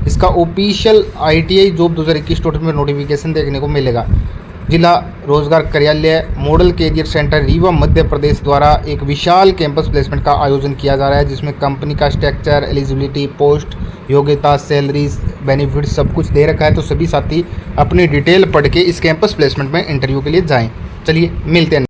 इसका official ITI job 2021 total में notification देखने को मिलेगा। जिला रोजगार कार्यालय model career centre Rewa Madhya Pradesh द्वारा एक विशाल कैंपस प्लेसमेंट का आयोजन किया जा रहा है, जिसमें कंपनी का स्ट्रक्चर, एलिजिबिलिटी, पोस्ट, योग्यता, सैलरीज, बेनिफिट सब कुछ दे रखा है। तो सभी साथी अपनी डिटेल पढ़ के इस कैंपस प्लेसमेंट में इंटरव्यू के लिए जाएं। चलिए मिलते हैं।